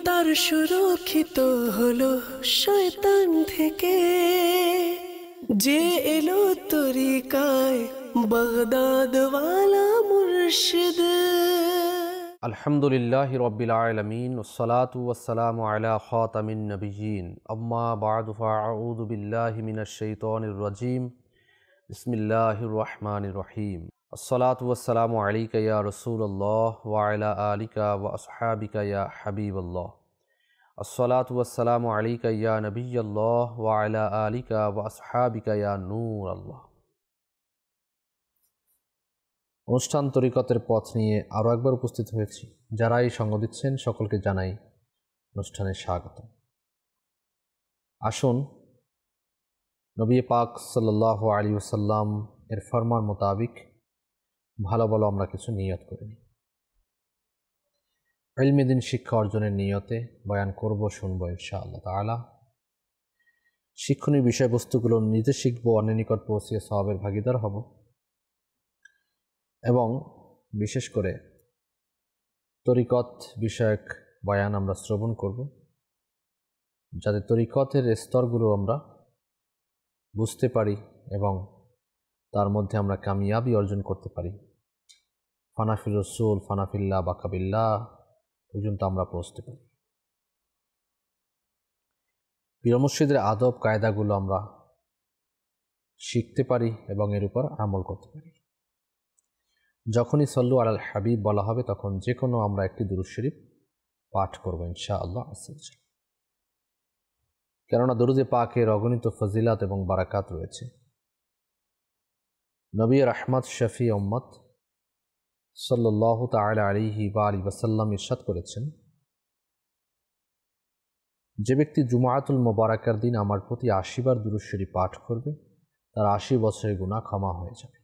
তার সুরক্ষিত হলো শয়তান থেকে, যে এলো তরিকায় বাগদাদওয়ালা মুর্শিদ। আলহামদুলিল্লাহি রব্বিল আলামিন ওয়াসসালাতু ওয়াসসালামু আলা খাতামিন নবিয়্যিন আম্মা বা'দু ফাআউযু বিল্লাহি মিনাশ শাইতানির রাজীম বিসমিল্লাহির রহমানির রহিম। আসসালাতু ওয়াসসালামু আলাইকা ইয়া রাসূলুল্লাহ ওয়া আলা আলিকা ওয়া আসহাবিকা ইয়া হাবিবাল্লাহ। আসসালাতু ওয়াসসালামু আলাইকা ইয়া নবিয়্যাল্লাহ ওয়া আলা আলিকা ওয়া আসহাবিকা ইয়া নূরাল্লাহ। অনুষ্ঠান তরিকতের পথ নিয়ে আরও একবার উপস্থিত হয়েছি। যারা এই সঙ্গ দিচ্ছেন সকলকে জানাই অনুষ্ঠানে স্বাগত। আসুন নবী পাক সাল্লাল্লাহু আলাইহি ওয়াসাল্লাম এর ফরমান মোতাবিক ভালো ভালো আমরা কিছু নিয়ত করে নিই। ইলমে দ্বীন শিক্ষা অর্জনের নিয়তে বয়ান করব, শুনবো ইনশাআল্লাহ তাআলা। শিক্ষণীয় বিষয়বস্তুগুলো নিজে শিখব, অন্যের নিকট পৌঁছিয়ে সওয়াবের ভাগীদার হব এবং বিশেষ করে তরিকত বিষয়ক বয়ান আমরা শ্রবণ করব, যাতে তরিকতের স্তরগুলো আমরা বুঝতে পারি এবং তার মধ্যে আমরা কামিয়াবি অর্জন করতে পারি। ফানাফির রসুল, ফানাফিল্লাহ, বাকাবিল্লাহ পর্যন্ত আমরা পৌঁছতে পারি। পীর মুর্শিদের আদব কায়দাগুলো আমরা শিখতে পারি এবং এর উপর আমল করতে পারি। যখনই সল্লু আলাল হাবিব বলা হবে তখন যে কোনো আমরা একটি দুরূদ শরীফ পাঠ করব ইনশাআল্লাহ। কেননা দরুদে পাকের অগণিত ফজিলাত এবং বারাকাত রয়েছে। নবী রাহমাত শফি উম্মত সাল্লাল্লাহু তাআলা আলাইহি ওয়া আলিহি ওয়াসাল্লাম ইরশাদ করেছেন, যে ব্যক্তি জুমাআতুল মুবারাকার দিন আমার প্রতি ৮০ বার দুরূদ শরীফ পাঠ করবে তার ৮০ বছরের গুনাহ ক্ষমা হয়ে যাবে।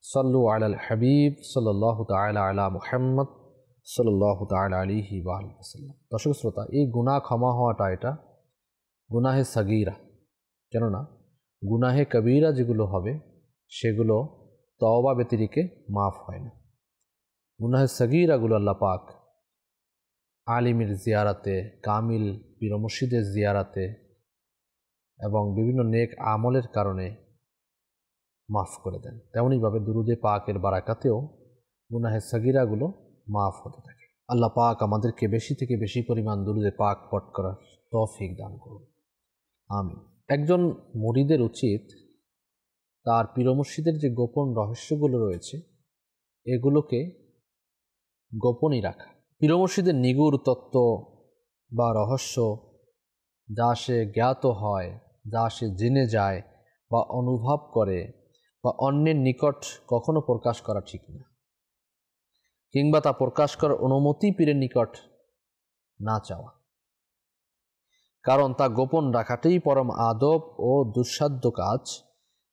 সল্লু আলাল হাবিব সাল্লাল্লাহু তাআলা আলা মুহাম্মদ সাল্লাল্লাহু তাআলা আলাইহি ওয়া আলিহি ওয়াসাল্লাম। দর্শক শ্রোতা, এই গুনাহ ক্ষমা হওয়াটা এটা গুনাহে সাগীরা। কেননা গুনাহে কবীরা যেগুলো হবে সেগুলো তওবা ব্যতিরেকে মাফ হয় না। গুনাহে সাগীরাগুলো আল্লাহ পাক আলিমের জিয়ারাতে, কামিল পীর মুর্শিদের জিয়ারাতে এবং বিভিন্ন নেক আমলের কারণে মাফ করে দেন। তেমনইভাবে দুরুদে পাকের বারাকাতেও গুনাহে সাগীরাগুলো মাফ হতে থাকে। আল্লাহ পাক আমাদেরকে বেশি থেকে বেশি পরিমাণ দুরুদে পাক পাঠ করার তৌফিক দান করুন, আমিন। একজন মুরিদের উচিত তার পীর মুর্শিদের যে গোপন রহস্যগুলো রয়েছে এগুলোকে গোপনই রাখা। পীর মুর্শিদের নিগুড় তত্ত্ব বা রহস্য যা সে জ্ঞাত হয়, যা সে জেনে যায় বা অনুভব করে বা অন্যের নিকট কখনো প্রকাশ করা ঠিক না, কিংবা তা প্রকাশ করার অনুমতি পীরের নিকট না চাওয়া। কারণ তা গোপন রাখাটাই পরম আদব ও দুঃসাধ্য কাজ।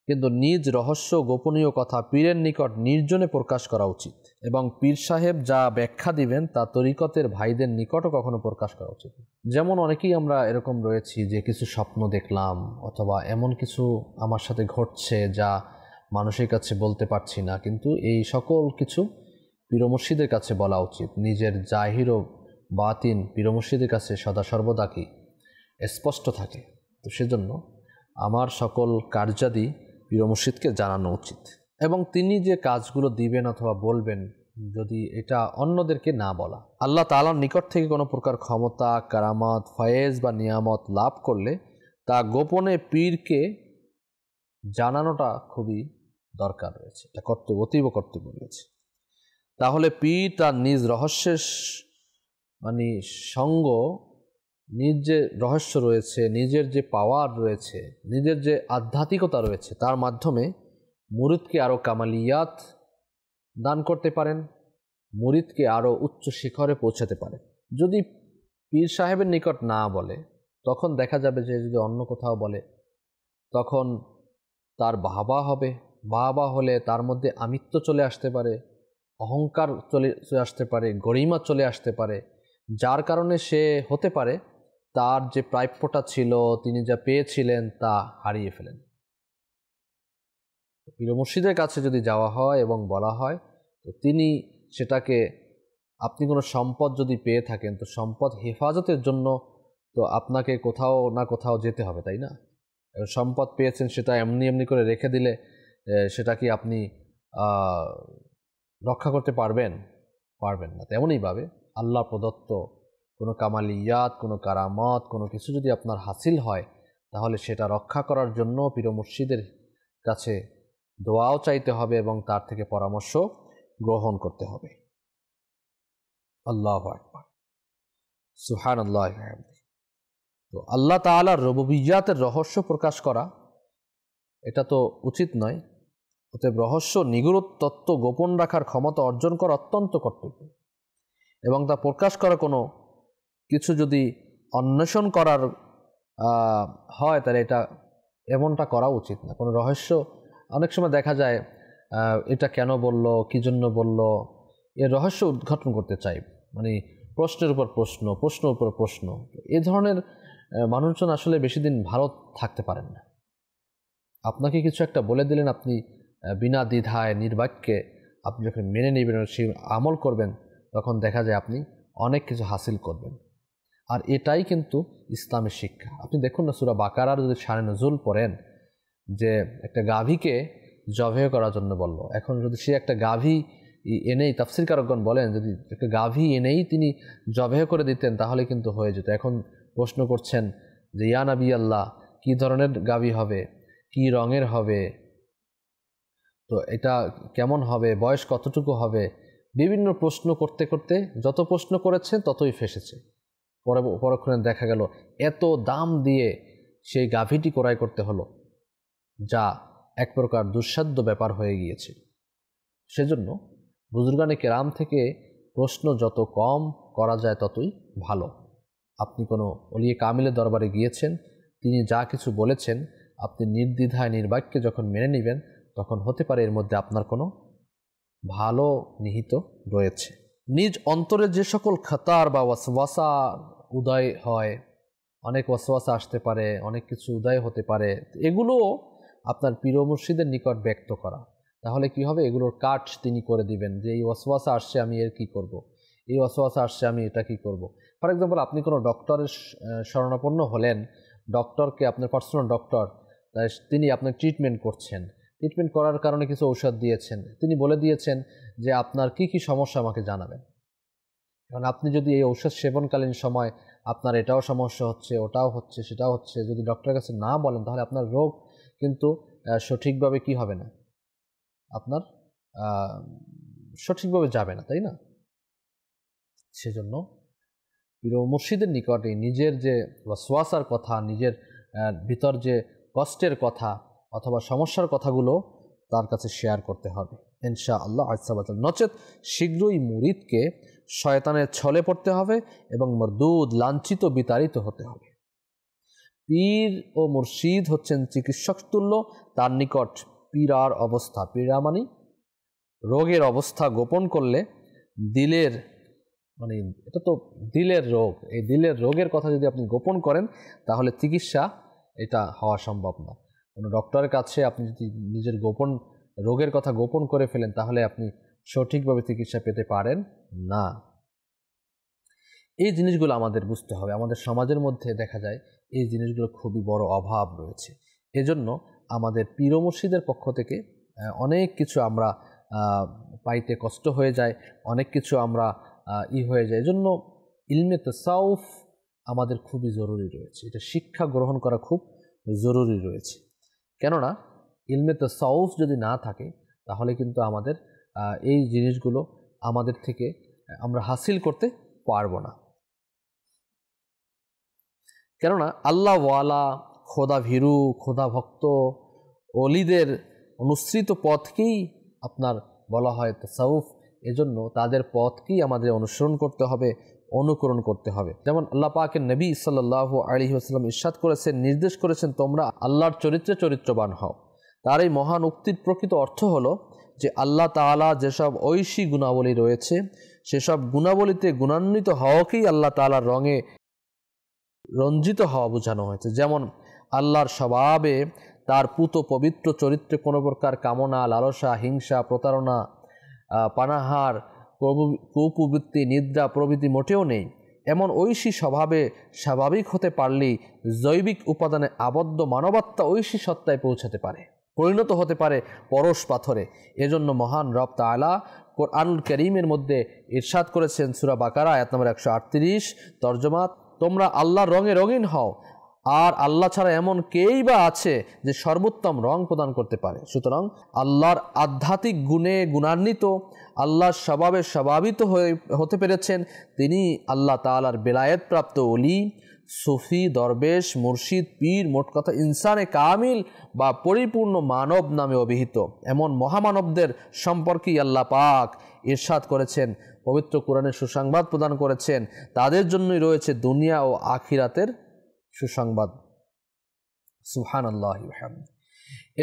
কিন্তু নিজ রহস্য গোপনীয় কথা পীরের নিকট নির্জনে প্রকাশ করা উচিত এবং পীর সাহেব যা ব্যাখ্যা দিবেন তা তরিকতের ভাইদের নিকটও কখনো প্রকাশ করা উচিত। যেমন অনেকেই আমরা এরকম রয়েছি যে কিছু স্বপ্ন দেখলাম অথবা এমন কিছু আমার সাথে ঘটছে যা মানুষের কাছে বলতে পারছি না, কিন্তু এই সকল কিছু পীর মুর্শিদের কাছে বলা উচিত। নিজের জাহির ও বাতিন পীর মুর্শিদের কাছে সদা সর্বদা কি স্পষ্ট থাকে। তো সেজন্য আমার সকল কার্যাদি পীর মুর্শিদকে জানানো উচিত এবং তিনি যে কাজগুলো দিবেন অথবা বলবেন যদি এটা অন্যদেরকে না বলা। আল্লাহ তাআলার নিকট থেকে কোনো প্রকার ক্ষমতা, কারামত, ফয়েজ বা নিয়ামত লাভ করলে তা গোপনে পীরকে জানানোটা খুবই দরকার রয়েছে, এটা কর্তব্য, অতীব কর্তব্য রয়েছে। তাহলে পীর তার নিজ রহস্যের সঙ্গ, নিজ যে রহস্য রয়েছে, নিজের যে পাওয়ার রয়েছে, নিজের যে আধ্যাত্মিকতা রয়েছে তার মাধ্যমে মুরিদকে আরও কামালিয়াত দান করতে পারেন, মুরিদকে আরও উচ্চ শিখরে পৌঁছাতে পারেন। যদি পীর সাহেবের নিকট না বলে তখন দেখা যাবে যে যদি অন্য কোথাও বলে তখন তার বাহবা হবে। বাহবা হলে তার মধ্যে আমিত্ব চলে আসতে পারে, অহংকার চলে আসতে পারে, গরিমা চলে আসতে পারে, যার কারণে সে হতে পারে তার যে প্রাপ্যটা ছিল, তিনি যা পেয়েছিলেন তা হারিয়ে ফেলেন। পীর মুর্শিদের কাছে যদি যাওয়া হয় এবং বলা হয় তো তিনি সেটাকে আপনি কোনো সম্পদ যদি পেয়ে থাকেন, তো সম্পদ হেফাজতের জন্য তো আপনাকে কোথাও না কোথাও যেতে হবে, তাই না? সম্পদ পেয়েছেন, সেটা এমনি এমনি করে রেখে দিলে সেটা কি আপনি রক্ষা করতে পারবেন? পারবেন না। তেমনইভাবে আল্লাহ প্রদত্ত কোনো কামালিয়াত, কোনো কারামত, কোনো কিছু যদি আপনার হাসিল হয়, তাহলে সেটা রক্ষা করার জন্য পীর মুর্শিদের কাছে দোয়াও চাইতে হবে এবং তার থেকে পরামর্শ গ্রহণ করতে হবে। আল্লাহু আকবার, সুবহানাল্লাহ। তো আল্লাহ তাআলার রুবুবিয়্যাতের রহস্য প্রকাশ করা এটা তো উচিত নয়। অতএব রহস্য নিগূঢ় তত্ত্ব গোপন রাখার ক্ষমতা অর্জন করা অত্যন্ত কর্তব্য, এবং তা প্রকাশ করা কোনো কিছু যদি অন্বেষণ করার হয়, তাহলে এটা এমনটা করা উচিত না। কোনো রহস্য অনেক সময় দেখা যায় এটা কেন বলল, কী জন্য বলল, এর রহস্য উদ্ঘাটন করতে চাই, মানে প্রশ্নের উপর প্রশ্ন, প্রশ্নের উপর প্রশ্ন। এ ধরনের মানুষজন আসলে বেশি দিন ভালো থাকতে পারেন না। আপনাকে কিছু একটা বলে দিলেন, আপনি বিনা দ্বিধায় নির্বাক্যে আপনি যখন মেনে নেবেন, সেই আমল করবেন, তখন দেখা যায় আপনি অনেক কিছু হাসিল করবেন। আর এটাই কিন্তু ইসলামের শিক্ষা। আপনি দেখুন না, সূরা বাকারার যদি শানে নজুল পড়েন, যে একটা গাভীকে জবেহ করার জন্য বলল। এখন যদি সে একটা গাভী এনেই, তাফসীরকারকগণ বলেন, যদি একটা গাভী এনেই তিনি জবেহ করে দিতেন, তাহলে কিন্তু হয়ে যেত। এখন প্রশ্ন করছেন যে ইয়া নবী আল্লাহ, কী ধরনের গাভী হবে, কী রঙের হবে, তো এটা কেমন হবে, বয়স কতটুকু হবে, বিভিন্ন প্রশ্ন করতে করতে যত প্রশ্ন করেছেন ততই ফেসেছে। পরক্ষণে দেখা গেল এত দাম দিয়ে সেই গাভীটি ক্রয় করতে হলো, যা এক প্রকার দুঃসাধ্য ব্যাপার হয়ে গিয়েছে। সেজন্য বুজুর্গানে কেরাম থেকে প্রশ্ন যত কম করা যায় ততই ভালো। আপনি কোনো ওলিয়ে কামিলের দরবারে গিয়েছেন, তিনি যা কিছু বলেছেন আপনি নির্দ্বিধায় নির্বাক্যে যখন মেনে নেবেন, তখন হতে পারে এর মধ্যে আপনার কোনো ভালো নিহিত রয়েছে। নিজ অন্তরে যে সকল খাতার বা ওয়াসওয়াসা উদয় হয়, অনেক ওয়াসওয়াসা আসতে পারে, অনেক কিছু উদয় হতে পারে, এগুলো আপনার পীর মুর্শিদের নিকট ব্যক্ত করা। তাহলে কি হবে, এগুলোর কাট তিনি করে দিবেন, যে এই ওয়াসওয়াসা আসছে আমি এর কি করব, এই ওয়াসওয়াসা আসছে আমি এটা কি করব। ফর এক্সাম্পল, আপনি কোনো ডক্টরের শরণাপন্ন হলেন, ডক্টরকে, আপনার পার্সোনাল ডক্টর, তিনি আপনার ট্রিটমেন্ট করছেন, ট্রিটমেন্ট করার কারণে কিছু ঔষধ দিয়েছেন, তিনি বলে দিয়েছেন যে আপনার কি কি সমস্যা আমাকে জানাবেন। কারণ আপনি যদি এই ঔষধ সেবনকালীন সময় আপনার এটাও সমস্যা হচ্ছে, ওটাও হচ্ছে, সেটাও হচ্ছে, যদি ডক্টরের কাছে না বলেন, তাহলে আপনার রোগ কিন্তু সঠিকভাবে কি হবে না, আপনার সঠিকভাবে যাবে না, তাই না? সেজন্য পীর মুর্শিদের নিকটে নিজের যে ওয়াসওয়াসার কথা, নিজের ভিতর যে কষ্টের কথা অথবা সমস্যার কথাগুলো তার কাছে শেয়ার করতে হবে ইনশাআল্লাহ আযজা ওয়া জাল। নচেত শীঘ্রই মুরিদকে শয়তানের ছলে পড়তে হবে এবং মরদুদ, লাঞ্ছিত, বিতাড়িত হতে হবে। পীর ও মুর্শিদ হচ্ছেন চিকিৎসক তুল্য। তার নিকট পীরার অবস্থা, পীরা মানে রোগের অবস্থা গোপন করলে দিলের, মানে এটা তো দিলের রোগ, এই দিলের রোগের কথা যদি আপনি গোপন করেন, তাহলে চিকিৎসা এটা হওয়া সম্ভব না। কোনো ডক্টরের কাছে আপনি যদি নিজের গোপন রোগের কথা গোপন করে ফেলেন, তাহলে আপনি সঠিকভাবে চিকিৎসা পেতে পারেন না। এই জিনিসগুলো আমাদের বুঝতে হবে। আমাদের সমাজের মধ্যে দেখা যায় এই জিনিসগুলো খুবই বড় অভাব রয়েছে। এজন্য আমাদের পীর মুর্শিদের পক্ষ থেকে অনেক কিছু আমরা পাইতে কষ্ট হয়ে যায়, অনেক কিছু আমরা হয়ে যায়। এজন্য ইলমে তাসাউফ আমাদের খুবই জরুরি রয়েছে, এটা শিক্ষা গ্রহণ করা খুব জরুরি রয়েছে। কেননা ইলমে তাসাউফ যদি না থাকে, তাহলে কিন্তু আমাদের এই জিনিসগুলো আমাদের থেকে আমরা হাসিল করতে পারবো না। কেননা আল্লাহ ওয়ালা, খোদা ভীরু, খোদা ভক্ত ওলিদের অনুসৃত পথকেই আপনার বলা হয় তাসাউফ। এজন্য তাদের পথকেই আমাদের অনুসরণ করতে হবে, অনুকরণ করতে হবে। যেমন আল্লাহ পাকের নবী সাল্লাল্লাহু আলাইহি ওয়াসাল্লাম ইরশাদ করেছেন, নির্দেশ করেছেন, তোমরা আল্লাহর চরিত্রে চরিত্রবান হও। তার এই মহান উক্তির প্রকৃত অর্থ হলো যে আল্লাহ তাআলা যেসব ঐশী গুণাবলী রয়েছে, সেসব গুণাবলীতে গুণান্বিত হওয়াকেই আল্লাহ তাআলার রঙে রঞ্জিত হওয়া বোঝানো হয়েছে। যেমন আল্লাহর স্বভাবে তার পুত পবিত্র চরিত্রে কোনো প্রকার কামনা, লালসা, হিংসা, প্রতারণা, পানাহার, কুপ্রবৃত্তি, নিদ্রা প্রভৃতি মোটেও নেই। এমন ঐশী স্বভাবে স্বাভাবিক হতে পারলেই জৈবিক উপাদানে আবদ্ধ মানবাত্মা ঐশী সত্তায় পৌঁছাতে পারে, পরিণত হতে পারে পরশ পাথরে। এজন্য মহান রব তাআলা কোরআনুল কারীমের মধ্যে ইরশাদ করেছেন, সূরা বাকারা আয়াত নম্বর 138, তর্জমা, তোমরা আল্লাহর রঙে রঙিন হও, আর আল্লাহ ছাড়া এমন কেই বা আছে যে সর্বোত্তম রং প্রদান করতে পারে। সুতরাং আল্লাহর আধ্যাত্মিক গুণে গুণান্বিত, আল্লাহর স্বভাবে স্বভাবিত হতে পেরেছেন তিনি আল্লাহ তাআলার বেলায়েতপ্রাপ্ত ওলি, সুফি, দরবেশ, মুর্শিদ, পীর, মোট কথা ইনসানে কামিল বা পরিপূর্ণ মানব নামে অভিহিত। এমন মহামানবদের সম্পর্কেই আল্লাহ পাক ইরশাদ করেছেন, পবিত্র কোরআনে সুসংবাদ প্রদান করেছেন, তাদের জন্যই রয়েছে দুনিয়া ও আখিরাতের সুসংবাদ। সুবহানাল্লাহি ওয়া বিহামদিহি।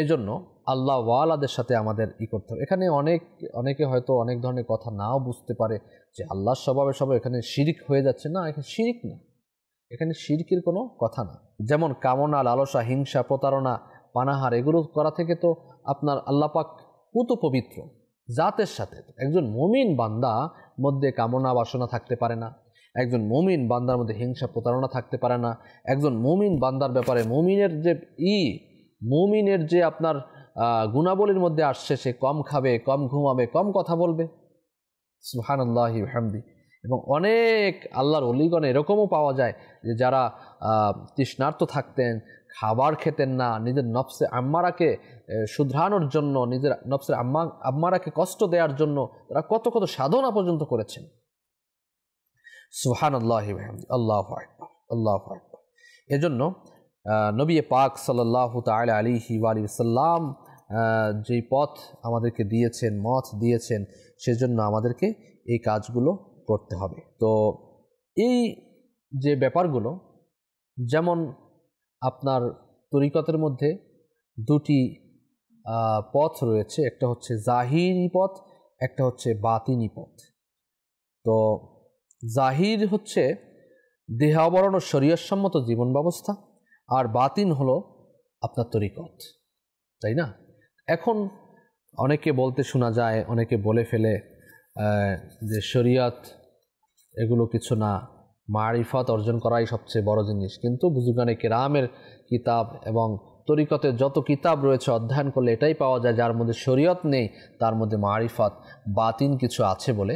এজন্য আল্লাহ ওয়ালাদের সাথে আমাদের করতে হবে। এখানে অনেকে হয়তো অনেক ধরনের কথা নাও বুঝতে পারে যে আল্লাহর স্বভাবে সবাই এখানে শিরিক হয়ে যাচ্ছে। না, এখানে শিরিক না, এখানে শিরকের কোনো কথা না। যেমন কামনা, লালসা, হিংসা, প্রতারণা, পানাহার এগুলো করা থেকে তো আপনার আল্লাহ পাক পুত পবিত্র জাতের সাথে। একজন মুমিন বান্দা মধ্যে কামনা বাসনা থাকতে পারে না, একজন মুমিন বান্দার মধ্যে হিংসা প্রতারণা থাকতে পারে না। একজন মুমিন বান্দার ব্যাপারে মুমিনের যে আপনার গুণাবলীর মধ্যে আসছে, সে কম খাবে, কম ঘুমাবে, কম কথা বলবে। সুবহানাল্লাহি ওয়া বিহামদিহি। এবং অনেক আল্লাহর ওলিগণ এরকমও পাওয়া যায় যে যারা তৃষ্ণার্ত থাকতেন, খাবার খেতেন না, নিজের নফসে আম্মারাকে শুধরানোর জন্য, নিজের নফসের আম্মারাকে কষ্ট দেওয়ার জন্য তারা কত কত সাধনা পর্যন্ত করেছেন। সুবহানাল্লাহি ওয়া বিহামদিহি। আল্লাহু আকবার, আল্লাহু আকবার। এজন্য নবী পাক সাল্লাল্লাহু তাআলা আলাইহি ওয়া সাল্লাম যেই পথ আমাদেরকে দিয়েছেন, মত দিয়েছেন, সেজন্য আমাদেরকে এই কাজগুলো করতে হবে। তো এই যে ব্যাপারগুলো, যেমন আপনার তরিকতের মধ্যে দুটি পথ রয়েছে, একটা হচ্ছে জাহিরি পথ, একটা হচ্ছে বাতিনি পথ। তো জাহির হচ্ছে দেহাবরণ ও শরীয়তসম্মত জীবন ব্যবস্থা, আর বাতিন হলো আপনার তরিকত, তাই না? এখন অনেকে বলতে শোনা যায়, অনেকে বলে ফেলে যে শরীয়ত এগুলো কিছু না, মারিফত অর্জন করাই সবচেয়ে বড় জিনিস। কিন্তু বুজুর্গানে কেরামের কিতাব এবং তরিকতের যত কিতাব রয়েছে অধ্যয়ন করলে এটাই পাওয়া যায়, যার মধ্যে শরীয়ত নেই তার মধ্যে মারিফত বাতিন কিছু আছে বলে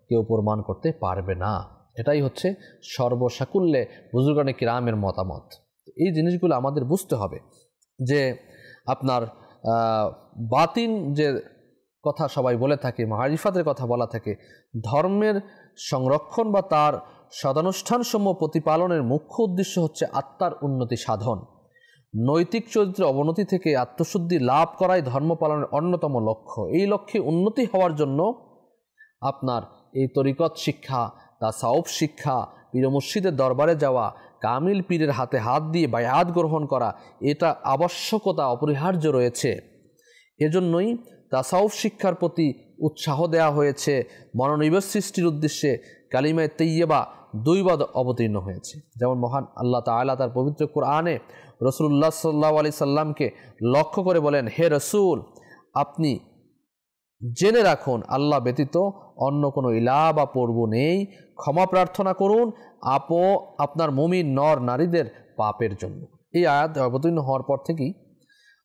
কেউ প্রমাণ করতে পারবে না। এটাই হচ্ছে সর্বসাকুল্যে বুজুর্গানে কেরামের মতামত। এই জিনিসগুলো আমাদের বুঝতে হবে যে আপনার বাতিন যে কথা সবাই বলে থাকে, মারিফাতের কথা বলা থাকে, ধর্মের সংরক্ষণ বা তার সদানুষ্ঠানসমূহ প্রতিপালনের মুখ্য উদ্দেশ্য হচ্ছে আত্মার উন্নতি সাধন। নৈতিক চরিত্রের অবনতি থেকে আত্মশুদ্ধি লাভ করাই ধর্ম পালনের অন্যতম লক্ষ্য। এই লক্ষ্যে উন্নতি হওয়ার জন্য আপনার এই তরিকত শিক্ষা, তাসাউফ শিক্ষা, পীর মুর্শিদের দরবারে যাওয়া, কামিল পীরের হাতে হাত দিয়ে বায়াত গ্রহণ করা, এটা আবশ্যকতা, অপরিহার্য রয়েছে। এজন্যই তাসাউফ শিক্ষার প্রতি উৎসাহ দেওয়া হয়েছে। মনোনিবেশ সৃষ্টির উদ্দেশ্যে কালিমায়ে তাইয়্যিবা দুইবার অবতীর্ণ হয়েছে। যেমন মহান আল্লাহ তাআলা তার পবিত্র কোরআনে রাসূলুল্লাহ সাল্লাল্লাহু আলাইহি সাল্লামকে লক্ষ্য করে বলেন, হে রাসূল, আপনি জেনে রাখুন আল্লাহ ব্যতীত অন্য কোনো ইলাহ বা প্রভু নেই। ক্ষমা প্রার্থনা করুন আপনার মুমিন নর নারীদের পাপের জন্য। এই আয়াত অবতীর্ণ হওয়ার পর থেকেই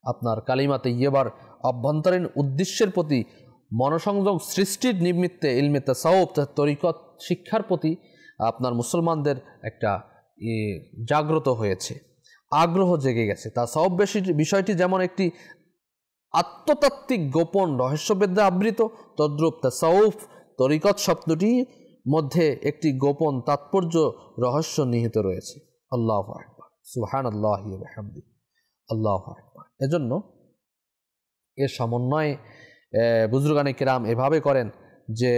আপনার কালিমা তাইয়্যিবার অভ্যন্তরীণ উদ্দেশ্যের প্রতি মনোসংযোগ সৃষ্টির নিমিত্তে ইলমে তাসাউফ তরিকত শিক্ষার প্রতি আপনার মুসলমানদের একটা জাগ্রত হয়েছে, আগ্রহ জেগে গেছে। তাসাউফ বিষয়টি যেমন একটি আত্মতাত্ত্বিক গোপন রহস্যবেদ্যা আবৃত, তদ্রূপ তাসাউফ তরিকত শব্দটির মধ্যে একটি গোপন তাৎপর্য রহস্য নিহিত রয়েছে। আল্লাহু আকবার, সুবহানাল্লাহি ওয়া বিহামদিহি, আল্লাহু আকবার। এজন্য এর সমন্বয় বুজুর্গানে কেরাম এভাবে করেন যে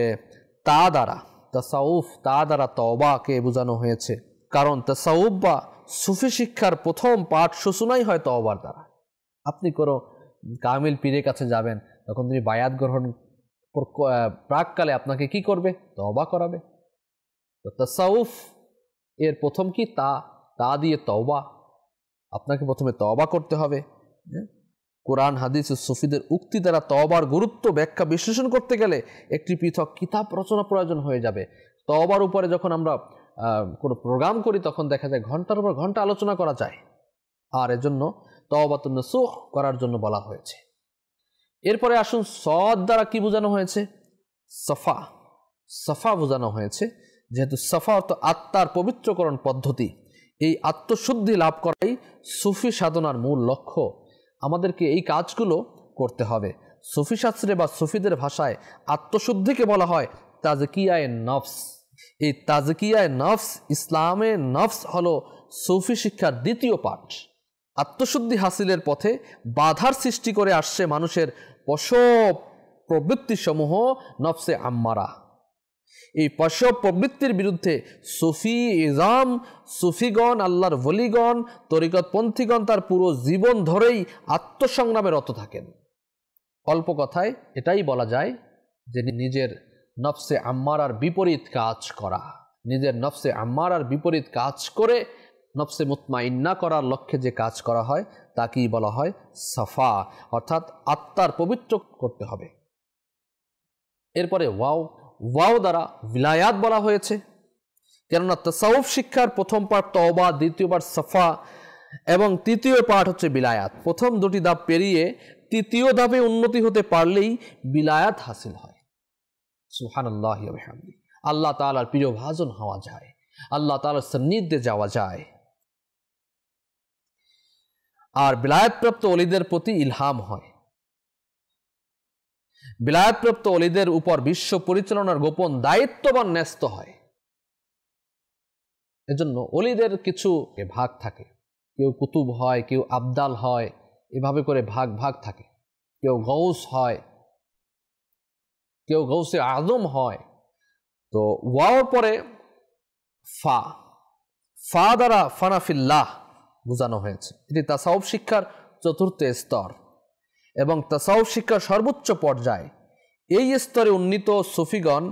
তাসাউফ দ্বারা তওবাকে বোঝানো হয়েছে। কারণ তাসাউফ বা সুফি শিক্ষার প্রথম পাঠ সূচনাই হয় তওবার দ্বারা। আপনি কোনো কামিল পীরের কাছে যাবেন, তখন তিনি বায়াত গ্রহণ প্রাককালে আপনাকে কি করবে? তওবা করাবে। তো তাসাউফ এর প্রথম কি? তা দিয়ে তওবা। আপনাকে প্রথমে তওবা করতে হবে। কোরআন হাদিস ও সুফিদের উক্তি দ্বারা তওবার গুরুত্ব ব্যাখ্যা বিশ্লেষণ করতে গেলে একটি পৃথক কিতাব রচনা প্রয়োজন হয়ে যাবে। তওবার উপরে যখন আমরা কোনো প্রোগ্রাম করি তখন দেখা যায় ঘন্টার উপর ঘন্টা আলোচনা করা যায়, আর এজন্য তওবাতুন নসুহ করার জন্য বলা হয়েছে। এরপরে আসুন সদ দ্বারা কি বোঝানো হয়েছে? সফা। সফা বোঝানো হয়েছে, যেহেতু সফা অর্থ আত্মার পবিত্রকরণ পদ্ধতি। এই আত্মশুদ্ধি লাভ করাই সুফি সাধনার মূল লক্ষ্য। আমাদেরকে এই কাজগুলো করতে হবে। সুফি শাস্ত্রে বা সুফিদের ভাষায় আত্মশুদ্ধিকে বলা হয় তাজকিয়ায়ে নফস। এই তাজকিয়ায়ে নফস, ইসলামে নফস হলো সুফি শিক্ষার দ্বিতীয় পাঠ। আত্মশুদ্ধি হাসিলের পথে বাধার সৃষ্টি করে আসছে মানুষের পশব প্রবৃত্তিসমূহ, নফসে আম্মারা। এই পশব প্রবৃত্তির বিরুদ্ধে সুফি ইজাম, সুফিগণ, আল্লাহর ওলিগণ, তরিকতপন্থীগণ তার পুরো জীবন ধরেই আত্মসংগ্রামে রত থাকেন। অল্প কথায় এটাই বলা যায় যে নিজের নফসে আম্মারার বিপরীত কাজ করা, নিজের নফসে আম্মারার বিপরীত কাজ করে নফসে মুতমাইন্না করার লক্ষ্যে যে কাজ করা হয় তাকেই বলা হয় সাফা, অর্থাৎ আত্মার পবিত্র করতে হবে। এরপরে ওয়াও দ্বারা ভিলায়াত বলা হয়েছে, কেননা তাসাউফ শিক্ষার প্রথম পাঠ তওবা, দ্বিতীয় পাঠ সাফা এবং তৃতীয় পাঠ হচ্ছে বিলায়াত। প্রথম দুটি ধাপ পেরিয়ে তৃতীয় ধাপে উন্নতি হতে পারলেই বিলায়াত হাসিল হয়। সুবহানাল্লাহি ওয়া বিহামদিহি। আল্লাহ তাআলার প্রিয় ভাজন হওয়া যায়, আল্লাহ তাআলার সান্নিধ্যে যাওয়া যায়। আর বিলায়াতপ্রাপ্ত ওলিদের প্রতি ইলহাম হয়। বিলায়াতপ্রাপ্ত ওলিদের উপর বিশ্ব পরিচালনার গোপন দায়িত্ববান ন্যস্ত হয়। এজন্য ওলিদের কিছু ভাগ থাকে, কেউ কুতুব হয়, কেউ আবদাল হয়, এভাবে করে ভাগ ভাগ থাকে। কেউ গৌস হয়, কেউ গৌসে আজম হয়। তো ওয়াওর পরে ফা দ্বারা ফানাফিল্লাহ বোঝানো হয়েছে। এটি তাসাউফ শিক্ষার চতুর্থ স্তর এবং তাসাউফ শিক্ষার সর্বোচ্চ পর্যায়। এই স্তরে উন্নীত সুফিগণ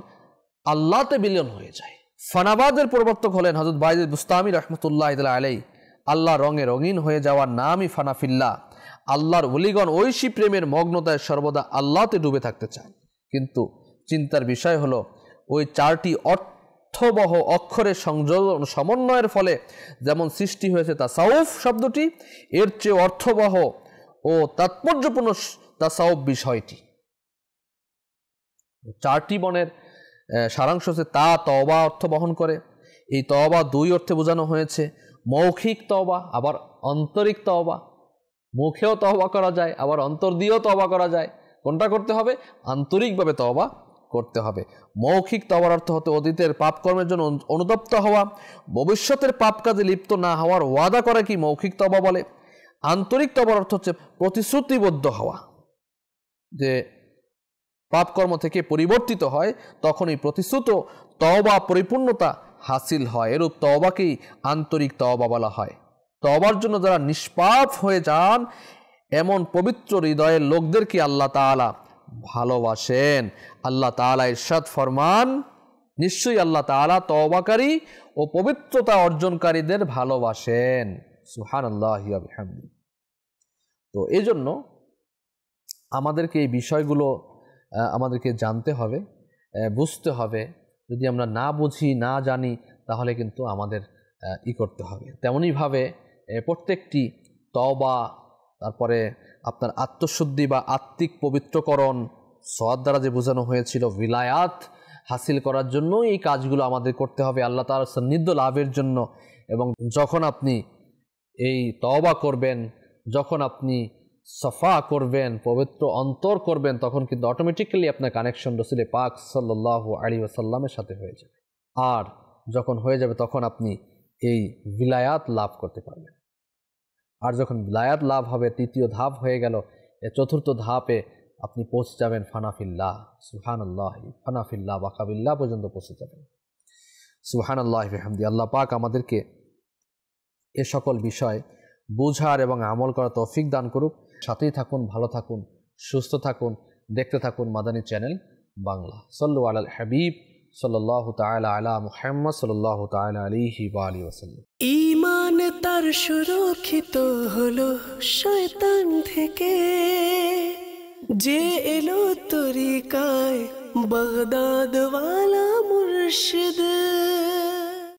আল্লাহতে বিলীন হয়ে যায়। ফানাবাদের প্রবর্তক হলেন হযরত বাইজিদ বুস্তামি রহমতুল্লাহ আলাইহি। আল্লাহ রঙে রঙিন হয়ে যাওয়ার নামই ফানাফিল্লাহ। আল্লাহর ওলিগণ ঐশী প্রেমের মগ্নতায় সর্বদা আল্লাহতে ডুবে থাকতে চান। কিন্তু চিন্তার বিষয় হলো ওই চারটি অর্থবহ অক্ষরের সংযোজন সমন্বয়ের ফলে যেমন সৃষ্টি হয়েছে তাসাউফ শব্দটি, এর চেয়ে অর্থবহ ও তাৎপর্যপূর্ণ তাসাউফ বিষয়টি। চারটি বনের সারাংশ হচ্ছে তওবা অর্থ বহন করে। এই তওবা দুই অর্থে বোঝানো হয়েছে, মৌখিক তওবা আবার আন্তরিক তওবা। মুখেও তওবা করা যায়, আবার অন্তর দিয়েও তওবা করা যায়। কোনটা করতে হবে? আন্তরিকভাবে তওবা করতে হবে। মৌখিক তওবার অর্থ হতে অতীতের পাপকর্মের জন্য অনুতপ্ত হওয়া, ভবিষ্যতের পাপ কাজে লিপ্ত না হওয়ার ওয়াদা করা কি মৌখিক তওবা বলে। আন্তরিক তওবার অর্থ হচ্ছে প্রতিশ্রুতিবদ্ধ হওয়া, যে পাপকর্ম থেকে পরিবর্তিত হয় তখনই প্রতিশ্রুত তওবা পরিপূর্ণতা হাসিল হয়। এরূপ তওবাকেই আন্তরিক তওবা বলা হয়। তওবার জন্য যারা নিষ্পাপ হয়ে যান এমন পবিত্র হৃদয়ের লোকদেরকে আল্লাহ তাআলা ভালোবাসেন। আল্লাহ তাআলা ইরশাদ ফরমান, নিশ্চয়ই আল্লাহ তাআলা তওবাকারী ও পবিত্রতা অর্জনকারীদের ভালোবাসেন। সুবহানাল্লাহি ওয়া বিহামদিহি। তো এই জন্য আমাদেরকে এই বিষয়গুলো আমাদেরকে জানতে হবে, বুঝতে হবে। যদি আমরা না বুঝি, না জানি, তাহলে কিন্তু আমাদের করতে হবে। তেমনইভাবে প্রত্যেকটি তওবা, তারপরে আপনার আত্মশুদ্ধি বা আত্মিক পবিত্রকরণ, সওয়াদ দ্বারা যে বোঝানো হয়েছিল ভিলায়াত হাসিল করার জন্য এই কাজগুলো আমাদের করতে হবে আল্লাহ তাআলার সান্নিধ্য লাভের জন্য। এবং যখন আপনি এই তওবা করবেন, যখন আপনি সাফা করবেন, পবিত্র অন্তর করবেন, তখন কিন্তু অটোমেটিক্যালি আপনার কানেকশন রাসূল পাক সাল্লাল্লাহু আলাইহি ওয়াসাল্লামের সাথে হয়ে যাবে। আর যখন হয়ে যাবে তখন আপনি এই ভিলায়াত লাভ করতে পারবেন। আর যখন ভিলায়াত লাভ হবে, তৃতীয় ধাপ হয়ে গেল, চতুর্থ ধাপে আপনি পৌঁছে যাবেন ফানাফিল্লাহ। সুবহানাল্লাহ, ফানাফিল্লাহ বাকাবিল্লাহ পর্যন্ত পৌঁছে যাবেন। সুবহানাল্লাহি ওয়া বিহামদিহি। আল্লাহ পাক আমাদেরকে এ সকল বিষয় বুঝার এবং আমল করার তৌফিক দান করুক। সাথেই থাকুন, ভালো থাকুন, সুস্থ থাকুন, দেখতে থাকুন মাদানী চ্যানেল বাংলা। সাল্লু আলাল হাবিব সাল্লাল্লাহু তাআলা আলা মুহাম্মদ সাল্লাল্লাহু তাআলা আলাইহি ওয়া আলিহি ওয়াসাল্লাম। ঈমান তার সুরক্ষিত হলো শয়তান থেকে, যে এলো তরিকায় বাগদাদ ওয়ালা মুর্শিদ।